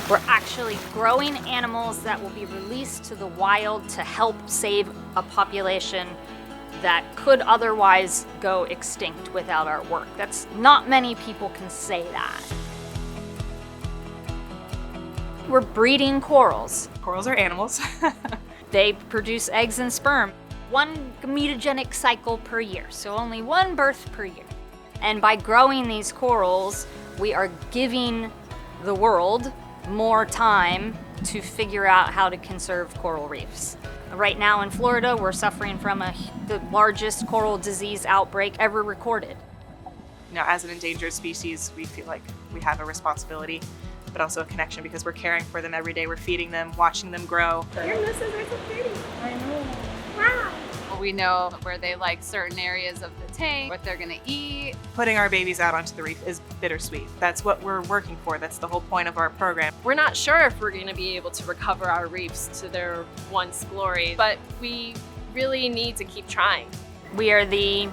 We're actually growing animals that will be released to the wild to help save a population that could otherwise go extinct without our work. That's not many people can say that. We're breeding corals. Corals are animals. They produce eggs and sperm. One gametogenic cycle per year, so only one birth per year. And by growing these corals, we are giving the world more time to figure out how to conserve coral reefs. Right now in Florida, we're suffering from the largest coral disease outbreak ever recorded. You know, as an endangered species, we feel like we have a responsibility, but also a connection because we're caring for them every day. We're feeding them, watching them grow. Your misses are so pretty. I know. Wow. We know where they like certain areas of the tank, what they're gonna eat. Putting our babies out onto the reef is bittersweet. That's what we're working for. That's the whole point of our program. We're not sure if we're going to be able to recover our reefs to their once glory, but we really need to keep trying. We are the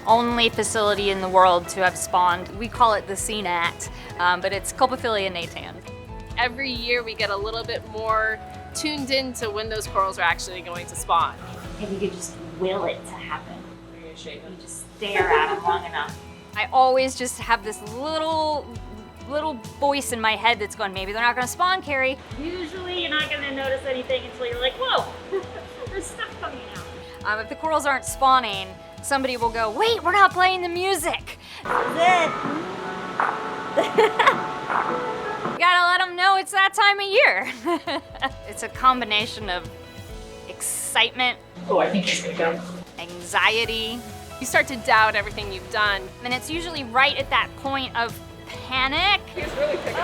only facility in the world to have spawned, we call it the CNAT, but it's Colpophilia natans. Every year we get a little bit more tuned in to when those corals are actually going to spawn. If you could just will it to happen. You just stare at them long enough. I always just have this little voice in my head that's going, maybe they're not gonna spawn, Keri. Usually you're not gonna notice anything until you're like, whoa, there's stuff coming out. If the corals aren't spawning, somebody will go, wait, we're not playing the music. That's it. You gotta let them know it's that time of year. It's a combination of excitement, Oh, I think it's gonna go. anxiety, You start to doubt everything you've done. and it's usually right at that point of panic. He's really picking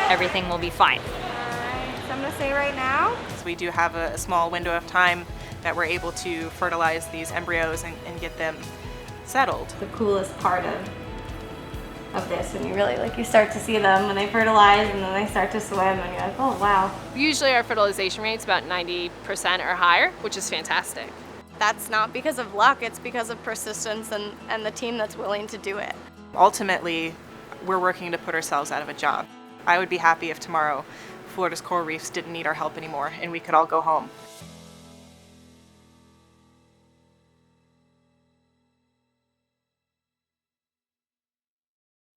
Everything will be fine. Alright, so I'm gonna say right now. So we do have a small window of time that we're able to fertilize these embryos and get them settled. The coolest part of this, when you really you start to see them when they fertilize and then they start to swim and you're like, oh wow. Usually our fertilization rate's about 90% or higher, which is fantastic. That's not because of luck, it's because of persistence and the team that's willing to do it. Ultimately, we're working to put ourselves out of a job. I would be happy if tomorrow Florida's coral reefs didn't need our help anymore and we could all go home.